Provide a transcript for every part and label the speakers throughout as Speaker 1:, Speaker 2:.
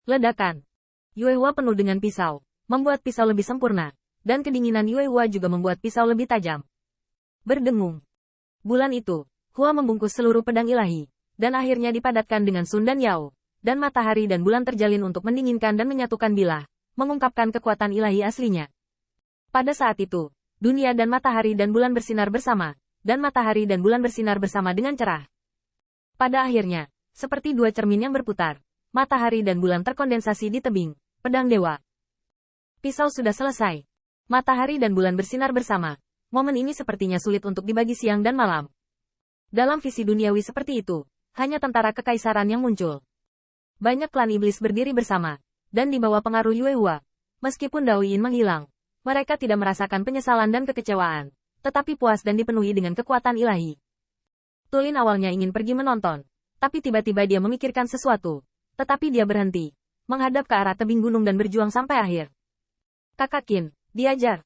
Speaker 1: Ledakan. Yue Hua penuh dengan pisau, membuat pisau lebih sempurna, dan kedinginan Yue Hua juga membuat pisau lebih tajam. Berdengung. Bulan itu, Hua membungkus seluruh pedang ilahi, dan akhirnya dipadatkan dengan Sun dan Yao, dan matahari dan bulan terjalin untuk mendinginkan dan menyatukan bilah, mengungkapkan kekuatan ilahi aslinya. Pada saat itu, dunia dan matahari dan bulan bersinar bersama, dan matahari dan bulan bersinar bersama dengan cerah. Pada akhirnya, seperti dua cermin yang berputar, matahari dan bulan terkondensasi di tebing pedang dewa. Pisau sudah selesai. Matahari dan bulan bersinar bersama. Momen ini sepertinya sulit untuk dibagi siang dan malam. Dalam visi duniawi seperti itu, hanya tentara kekaisaran yang muncul. Banyak klan iblis berdiri bersama, dan di bawah pengaruh Yue Hua. Meskipun Dao Yin menghilang, mereka tidak merasakan penyesalan dan kekecewaan, tetapi puas dan dipenuhi dengan kekuatan ilahi. Tulin awalnya ingin pergi menonton, tapi tiba-tiba dia memikirkan sesuatu, tetapi dia berhenti, menghadap ke arah tebing gunung dan berjuang sampai akhir. Kakak Qin, diajar.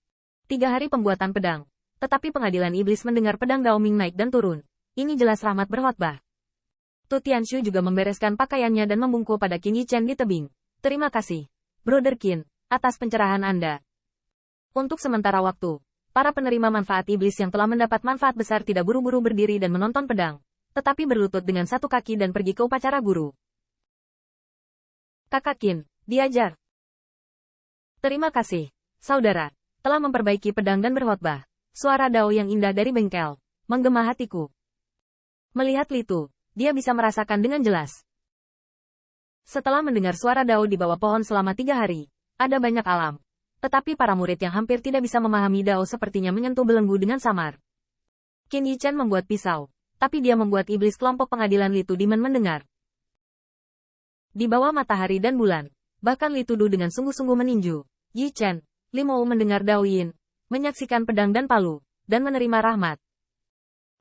Speaker 1: 3 hari pembuatan pedang. Tetapi pengadilan iblis mendengar pedang Dao Ming naik dan turun. Ini jelas rahmat berkhotbah. Tu Tianshu juga membereskan pakaiannya dan membungkuk pada Qin Yichen di tebing. Terima kasih, Brother Qin, atas pencerahan Anda. Untuk sementara waktu, para penerima manfaat iblis yang telah mendapat manfaat besar tidak buru-buru berdiri dan menonton pedang, tetapi berlutut dengan satu kaki dan pergi ke upacara guru. Kakak Qin, diajar. Terima kasih, saudara, telah memperbaiki pedang dan berkhotbah. Suara Dao yang indah dari bengkel, menggema hatiku. Melihat Litu, dia bisa merasakan dengan jelas. Setelah mendengar suara Dao di bawah pohon selama 3 hari, ada banyak alam. Tetapi para murid yang hampir tidak bisa memahami Dao sepertinya menyentuh belenggu dengan samar. Qin Yichen membuat pisau, tapi dia membuat iblis kelompok pengadilan Litu Demon mendengar. Di bawah matahari dan bulan, bahkan Litu Du dengan sungguh-sungguh meninju. Yichen, Limou mendengar Dao Yin, menyaksikan pedang dan palu, dan menerima rahmat.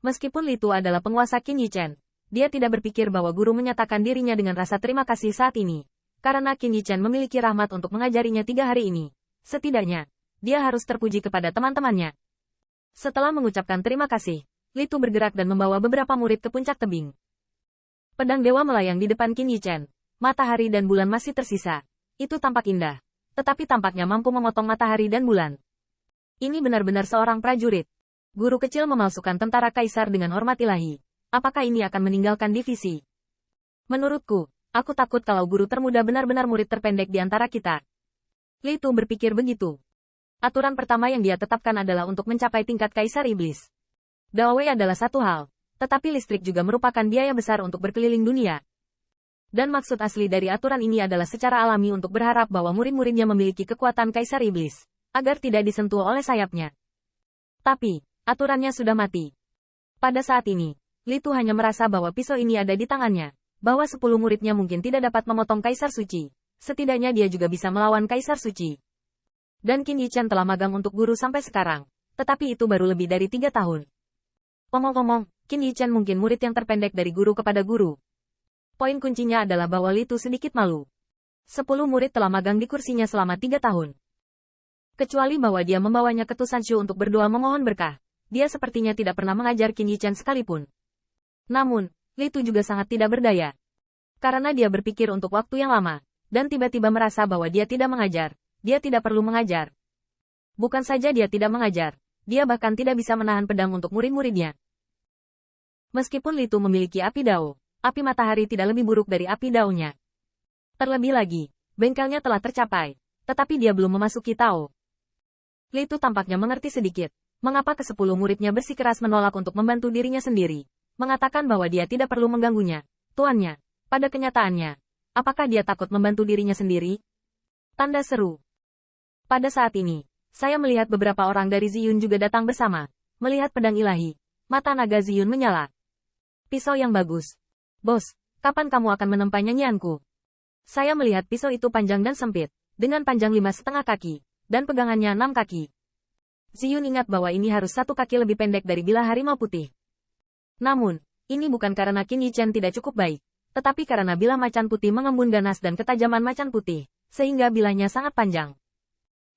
Speaker 1: Meskipun Litu adalah penguasa Qin Yichen, dia tidak berpikir bahwa guru menyatakan dirinya dengan rasa terima kasih saat ini, karena Qin Yichen memiliki rahmat untuk mengajarinya 3 hari ini. Setidaknya, dia harus terpuji kepada teman-temannya. Setelah mengucapkan terima kasih, Litu bergerak dan membawa beberapa murid ke puncak tebing. Pedang dewa melayang di depan Qin Yichen. Matahari dan bulan masih tersisa. Itu tampak indah, tetapi tampaknya mampu memotong matahari dan bulan. Ini benar-benar seorang prajurit. Guru kecil memalsukan tentara kaisar dengan hormat ilahi. Apakah ini akan meninggalkan divisi? Menurutku, aku takut kalau guru termuda benar-benar murid terpendek di antara kita. Litu berpikir begitu. Aturan pertama yang dia tetapkan adalah untuk mencapai tingkat kaisar iblis. Dawei adalah satu hal, tetapi listrik juga merupakan biaya besar untuk berkeliling dunia. Dan maksud asli dari aturan ini adalah secara alami untuk berharap bahwa murid-muridnya memiliki kekuatan kaisar iblis, agar tidak disentuh oleh sayapnya. Tapi, aturannya sudah mati. Pada saat ini, Litu hanya merasa bahwa pisau ini ada di tangannya, bahwa 10 muridnya mungkin tidak dapat memotong kaisar suci. Setidaknya dia juga bisa melawan kaisar suci. Dan Qin Yichen telah magang untuk guru sampai sekarang, tetapi itu baru lebih dari 3 tahun. Omong-omong, Qin Yichen mungkin murid yang terpendek dari guru kepada guru. Poin kuncinya adalah bahwa Litu sedikit malu. 10 murid telah magang di kursinya selama 3 tahun. Kecuali bahwa dia membawanya ke Tusanshu untuk berdoa memohon berkah, dia sepertinya tidak pernah mengajar Qin Yichen sekalipun. Namun, Litu juga sangat tidak berdaya. Karena dia berpikir untuk waktu yang lama, dan tiba-tiba merasa bahwa dia tidak mengajar, dia tidak perlu mengajar. Bukan saja dia tidak mengajar, dia bahkan tidak bisa menahan pedang untuk murid-muridnya. Meskipun Litu memiliki api Dao, api matahari tidak lebih buruk dari api Dao-nya. Terlebih lagi, bengkelnya telah tercapai, tetapi dia belum memasuki Tao. Litu tampaknya mengerti sedikit, mengapa ke-10 muridnya bersikeras menolak untuk membantu dirinya sendiri, mengatakan bahwa dia tidak perlu mengganggunya, tuannya. Pada kenyataannya, apakah dia takut membantu dirinya sendiri? Tanda seru. Pada saat ini, saya melihat beberapa orang dari Ziyun juga datang bersama, melihat pedang ilahi. Mata naga Ziyun menyala. Pisau yang bagus. Bos, kapan kamu akan menempa nyanyianku? Saya melihat pisau itu panjang dan sempit, dengan panjang 5,5 kaki, dan pegangannya 6 kaki. Ziyun ingat bahwa ini harus 1 kaki lebih pendek dari bilah harimau putih. Namun, ini bukan karena Qin Yichen tidak cukup baik, tetapi karena bilah macan putih mengembun ganas dan ketajaman macan putih, sehingga bilahnya sangat panjang.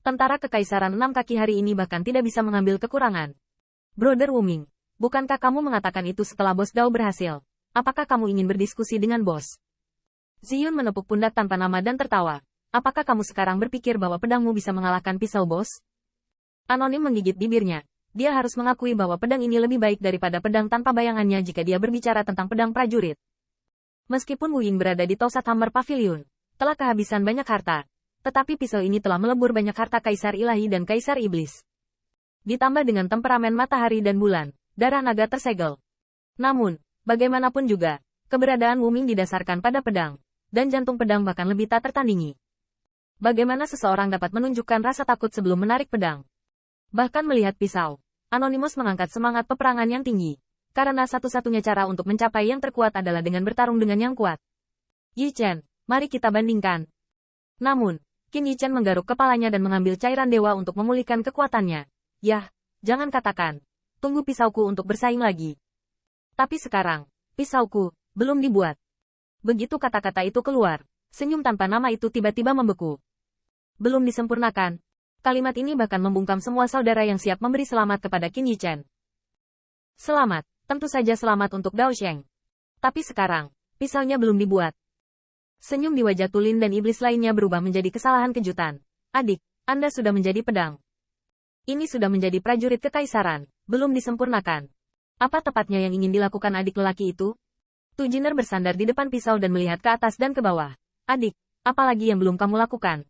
Speaker 1: Tentara kekaisaran 6 kaki hari ini bahkan tidak bisa mengambil kekurangan. Brother Wuming, bukankah kamu mengatakan itu setelah bos Dao berhasil? Apakah kamu ingin berdiskusi dengan bos? Ziyun menepuk pundak tanpa nama dan tertawa. Apakah kamu sekarang berpikir bahwa pedangmu bisa mengalahkan pisau bos? Anonim menggigit bibirnya. Dia harus mengakui bahwa pedang ini lebih baik daripada pedang tanpa bayangannya jika dia berbicara tentang pedang prajurit. Meskipun Wu Ying berada di Tosat Hammer Pavilion, telah kehabisan banyak harta. Tetapi pisau ini telah melebur banyak harta Kaisar Ilahi dan Kaisar Iblis. Ditambah dengan temperamen matahari dan bulan, darah naga tersegel. Namun, bagaimanapun juga, keberadaan Wu Ming didasarkan pada pedang, dan jantung pedang bahkan lebih tak tertandingi. Bagaimana seseorang dapat menunjukkan rasa takut sebelum menarik pedang? Bahkan melihat pisau, Anonymous mengangkat semangat peperangan yang tinggi. Karena satu-satunya cara untuk mencapai yang terkuat adalah dengan bertarung dengan yang kuat. Yi Chen, mari kita bandingkan. Namun, Qin Yi Chen menggaruk kepalanya dan mengambil cairan dewa untuk memulihkan kekuatannya. Yah, jangan katakan. Tunggu pisauku untuk bersaing lagi. Tapi sekarang, pisauku, belum dibuat. Begitu kata-kata itu keluar, senyum tanpa nama itu tiba-tiba membeku. Belum disempurnakan. Kalimat ini bahkan membungkam semua saudara yang siap memberi selamat kepada Qin Yi Chen. Selamat, tentu saja selamat untuk Dao Sheng. Tapi sekarang, pisaunya belum dibuat. Senyum di wajah Tulin dan iblis lainnya berubah menjadi kesalahan kejutan. Adik, Anda sudah menjadi pedang. Ini sudah menjadi prajurit kekaisaran, belum disempurnakan. Apa tepatnya yang ingin dilakukan adik lelaki itu? Tu Jiner bersandar di depan pisau dan melihat ke atas dan ke bawah. Adik, apalagi yang belum kamu lakukan?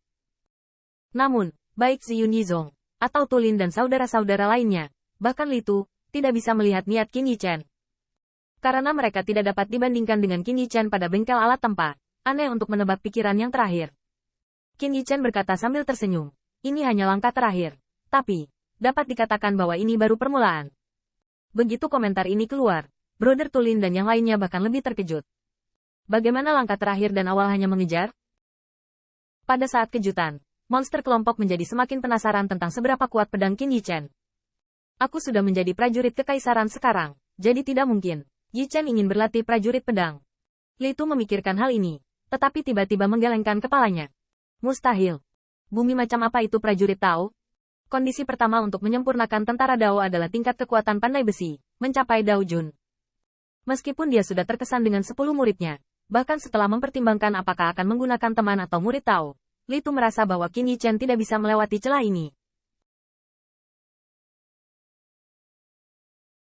Speaker 1: Namun, baik Ziyun Yizong, atau Tulin dan saudara-saudara lainnya, bahkan Litu, tidak bisa melihat niat Qin Yi Chen. Karena mereka tidak dapat dibandingkan dengan Qin Yi Chen pada bengkel alat tempa, aneh untuk menebak pikiran yang terakhir. Qin Yi Chen berkata sambil tersenyum, ini hanya langkah terakhir. Tapi, dapat dikatakan bahwa ini baru permulaan. Begitu komentar ini keluar, Brother Tulin dan yang lainnya bahkan lebih terkejut. Bagaimana langkah terakhir dan awal hanya mengejar? Pada saat kejutan, monster kelompok menjadi semakin penasaran tentang seberapa kuat pedang Qin Yi Chen. Aku sudah menjadi prajurit kekaisaran sekarang, jadi tidak mungkin. Yi Chen ingin berlatih prajurit pedang. Li Tu memikirkan hal ini, tetapi tiba-tiba menggelengkan kepalanya. Mustahil. Bumi macam apa itu prajurit Tao? Kondisi pertama untuk menyempurnakan tentara Dao adalah tingkat kekuatan pandai besi, mencapai Dao Jun. Meskipun dia sudah terkesan dengan 10 muridnya, bahkan setelah mempertimbangkan apakah akan menggunakan teman atau murid Tao, Li Tu merasa bahwa Qin Yi Chen tidak bisa melewati celah ini.